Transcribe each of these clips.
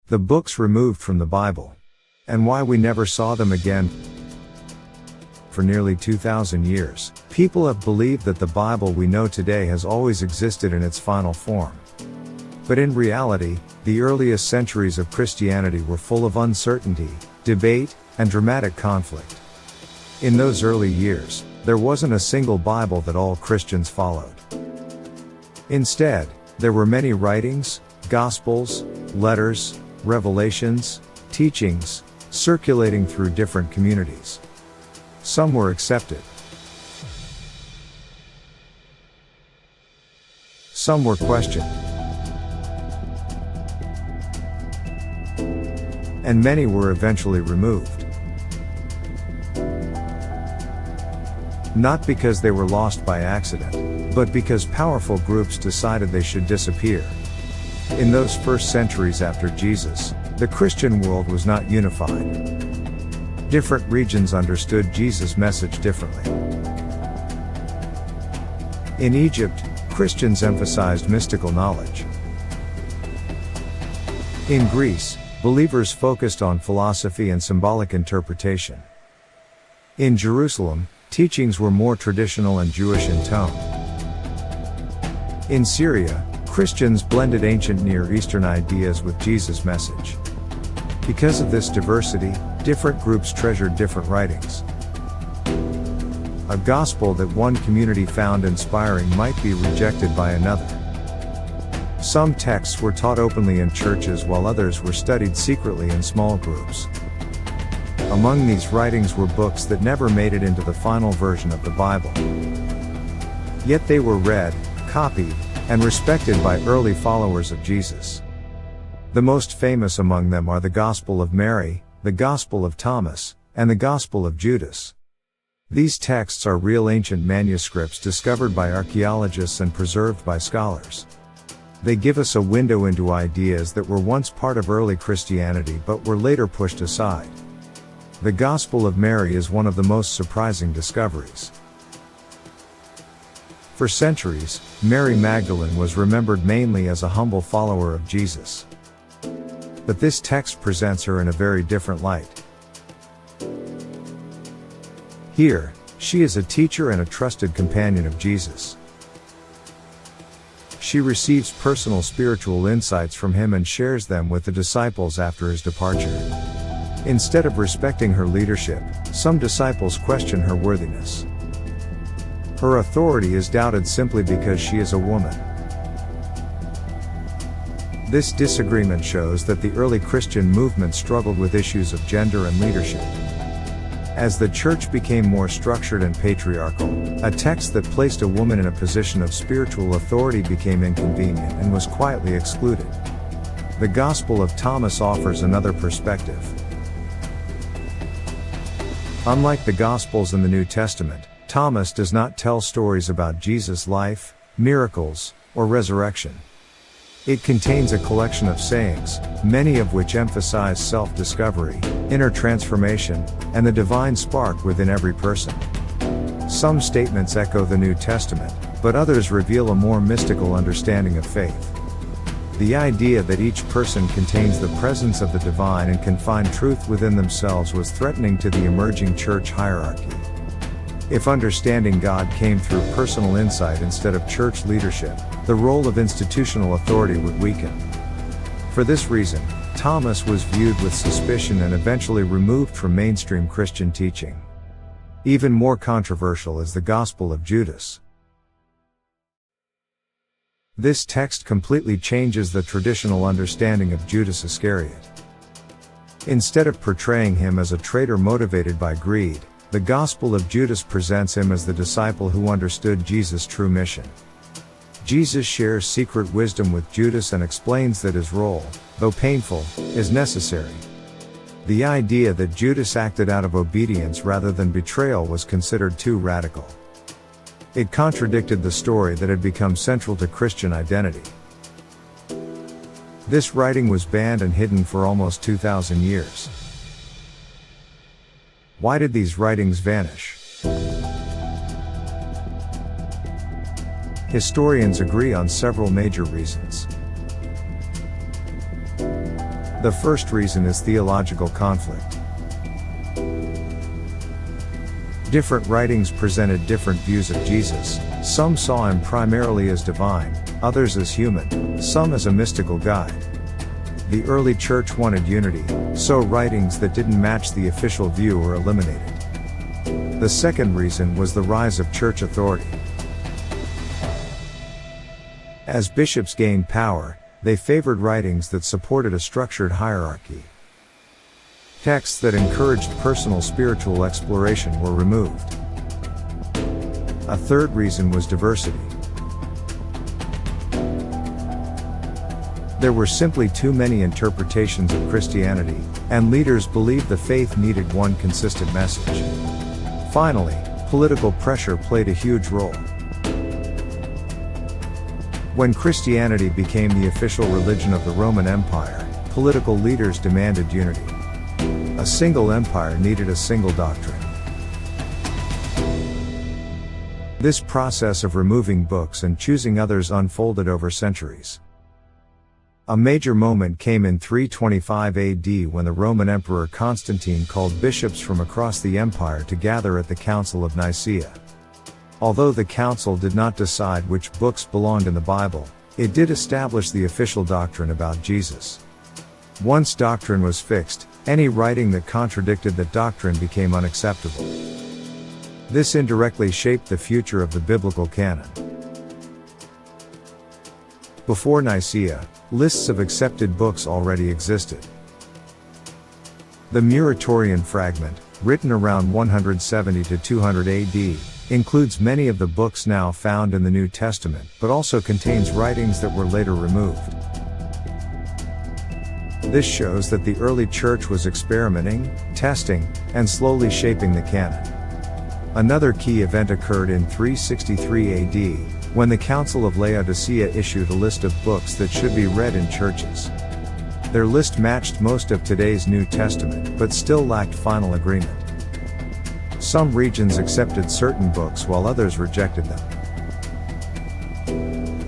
The books removed from the Bible. And why we never saw them again. For nearly 2,000 years, people have believed that the Bible we know today has always existed in its final form. But in reality, the earliest centuries of Christianity were full of uncertainty, debate, and dramatic conflict. In those early years, there wasn't a single Bible that all Christians followed. Instead, there were many writings, gospels, letters, revelations, teachings, circulating through different communities. Some were accepted. Some were questioned. And many were eventually removed. Not because they were lost by accident, but because powerful groups decided they should disappear. In those first centuries after Jesus, the Christian world was not unified. Different regions understood Jesus' message differently. In Egypt, Christians emphasized mystical knowledge. In Greece, believers focused on philosophy and symbolic interpretation. In Jerusalem, teachings were more traditional and Jewish in tone. In Syria, Christians blended ancient Near Eastern ideas with Jesus' message. Because of this diversity, different groups treasured different writings. A gospel that one community found inspiring might be rejected by another. Some texts were taught openly in churches while others were studied secretly in small groups. Among these writings were books that never made it into the final version of the Bible. Yet they were read, copied, and respected by early followers of Jesus. The most famous among them are the Gospel of Mary, the Gospel of Thomas, and the Gospel of Judas. These texts are real ancient manuscripts discovered by archaeologists and preserved by scholars. They give us a window into ideas that were once part of early Christianity but were later pushed aside. The Gospel of Mary is one of the most surprising discoveries. For centuries, Mary Magdalene was remembered mainly as a humble follower of Jesus. But this text presents her in a very different light. Here, she is a teacher and a trusted companion of Jesus. She receives personal spiritual insights from him and shares them with the disciples after his departure. Instead of respecting her leadership, some disciples question her worthiness. Her authority is doubted simply because she is a woman. This disagreement shows that the early Christian movement struggled with issues of gender and leadership. As the church became more structured and patriarchal, a text that placed a woman in a position of spiritual authority became inconvenient and was quietly excluded. The Gospel of Thomas offers another perspective. Unlike the Gospels in the New Testament, Thomas does not tell stories about Jesus' life, miracles, or resurrection. It contains a collection of sayings, many of which emphasize self-discovery, inner transformation, and the divine spark within every person. Some statements echo the New Testament, but others reveal a more mystical understanding of faith. The idea that each person contains the presence of the divine and can find truth within themselves was threatening to the emerging church hierarchy. If understanding God came through personal insight instead of church leadership, the role of institutional authority would weaken. For this reason, Thomas was viewed with suspicion and eventually removed from mainstream Christian teaching. Even more controversial is the Gospel of Judas. This text completely changes the traditional understanding of Judas Iscariot. Instead of portraying him as a traitor motivated by greed, the Gospel of Judas presents him as the disciple who understood Jesus' true mission. Jesus shares secret wisdom with Judas and explains that his role, though painful, is necessary. The idea that Judas acted out of obedience rather than betrayal was considered too radical. It contradicted the story that had become central to Christian identity. This writing was banned and hidden for almost 2,000 years. Why did these writings vanish? Historians agree on several major reasons. The first reason is theological conflict. Different writings presented different views of Jesus. Some saw him primarily as divine, others as human, some as a mystical guide. The early church wanted unity, so writings that didn't match the official view were eliminated. The second reason was the rise of church authority. As bishops gained power, they favored writings that supported a structured hierarchy. Texts that encouraged personal spiritual exploration were removed. A third reason was diversity. There were simply too many interpretations of Christianity, and leaders believed the faith needed one consistent message. Finally, political pressure played a huge role. When Christianity became the official religion of the Roman Empire, political leaders demanded unity. A single empire needed a single doctrine. This process of removing books and choosing others unfolded over centuries. A major moment came in 325 AD when the Roman Emperor Constantine called bishops from across the empire to gather at the Council of Nicaea. Although the council did not decide which books belonged in the Bible, it did establish the official doctrine about Jesus. Once doctrine was fixed, any writing that contradicted that doctrine became unacceptable. This indirectly shaped the future of the biblical canon. Before Nicaea, lists of accepted books already existed. The Muratorian fragment, written around 170 to 200 AD, includes many of the books now found in the New Testament, but also contains writings that were later removed. This shows that the early church was experimenting, testing, and slowly shaping the canon. Another key event occurred in 363 AD, when the Council of Laodicea issued a list of books that should be read in churches. Their list matched most of today's New Testament, but still lacked final agreement. Some regions accepted certain books while others rejected them.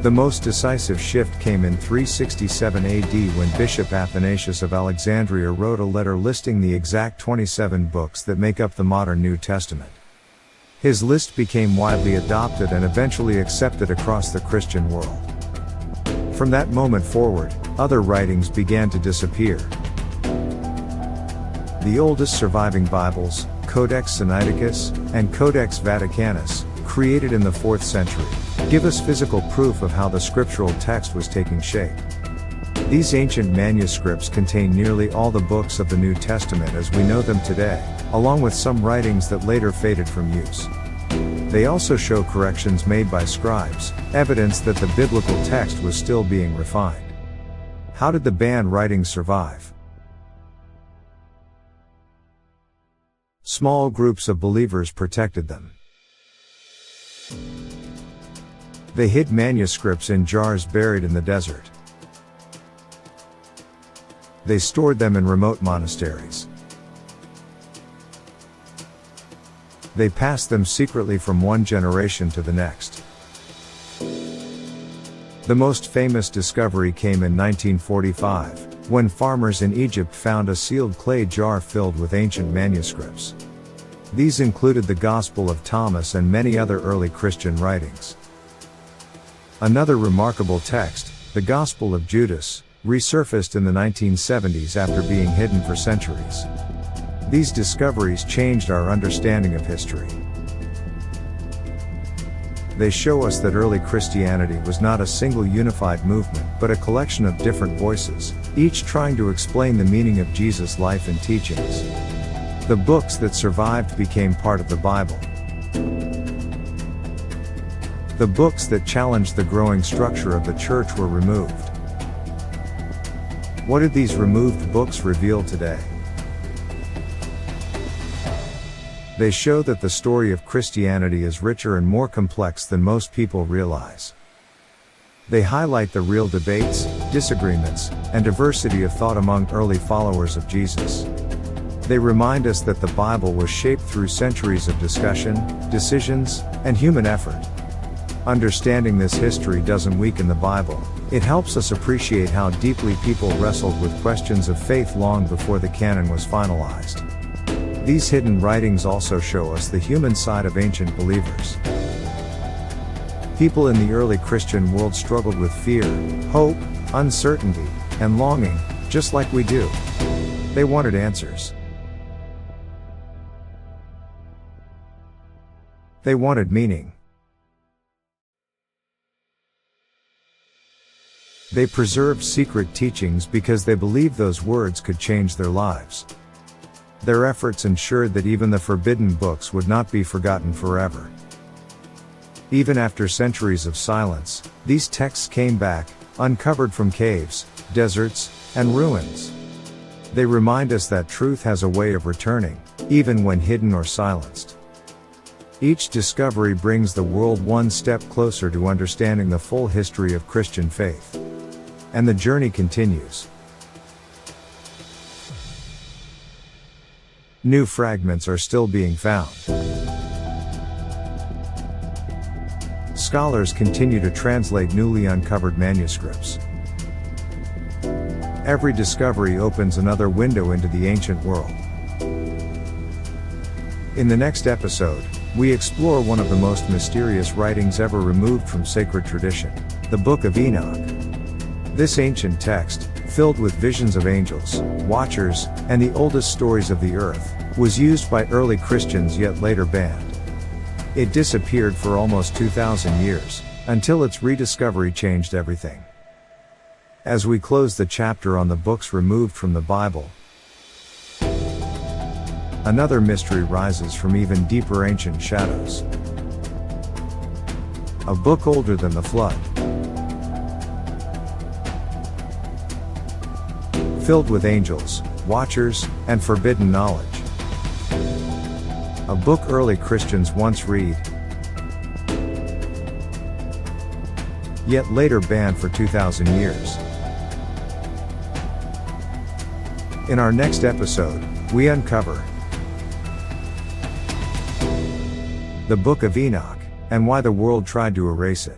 The most decisive shift came in 367 AD when Bishop Athanasius of Alexandria wrote a letter listing the exact 27 books that make up the modern New Testament. His list became widely adopted and eventually accepted across the Christian world. From that moment forward, other writings began to disappear. The oldest surviving Bibles, Codex Sinaiticus, and Codex Vaticanus, created in the 4th century, give us physical proof of how the scriptural text was taking shape. These ancient manuscripts contain nearly all the books of the New Testament as we know them today, along with some writings that later faded from use. They also show corrections made by scribes, evidence that the biblical text was still being refined. How did the banned writings survive? Small groups of believers protected them. They hid manuscripts in jars buried in the desert. They stored them in remote monasteries. They passed them secretly from one generation to the next. The most famous discovery came in 1945, when farmers in Egypt found a sealed clay jar filled with ancient manuscripts. These included the Gospel of Thomas and many other early Christian writings. Another remarkable text, the Gospel of Judas, resurfaced in the 1970s after being hidden for centuries. These discoveries changed our understanding of history. They show us that early Christianity was not a single unified movement, but a collection of different voices, each trying to explain the meaning of Jesus' life and teachings. The books that survived became part of the Bible. The books that challenged the growing structure of the church were removed. What did these removed books reveal today? They show that the story of Christianity is richer and more complex than most people realize. They highlight the real debates, disagreements, and diversity of thought among early followers of Jesus. They remind us that the Bible was shaped through centuries of discussion, decisions, and human effort. Understanding this history doesn't weaken the Bible, it helps us appreciate how deeply people wrestled with questions of faith long before the canon was finalized. These hidden writings also show us the human side of ancient believers. People in the early Christian world struggled with fear, hope, uncertainty, and longing, just like we do. They wanted answers. They wanted meaning. They preserved secret teachings because they believed those words could change their lives. Their efforts ensured that even the forbidden books would not be forgotten forever. Even after centuries of silence, these texts came back, uncovered from caves, deserts, and ruins. They remind us that truth has a way of returning, even when hidden or silenced. Each discovery brings the world one step closer to understanding the full history of Christian faith. And the journey continues. New fragments are still being found. Scholars continue to translate newly uncovered manuscripts. Every discovery opens another window into the ancient world. In the next episode, we explore one of the most mysterious writings ever removed from sacred tradition, the Book of Enoch. This ancient text, filled with visions of angels, watchers, and the oldest stories of the earth, was used by early Christians yet later banned. It disappeared for almost 2,000 years, until its rediscovery changed everything. As we close the chapter on the books removed from the Bible, another mystery rises from even deeper ancient shadows. A book older than the flood. Filled with angels, watchers, and forbidden knowledge. A book early Christians once read, yet later banned for 2,000 years. In our next episode, we uncover the Book of Enoch, and why the world tried to erase it.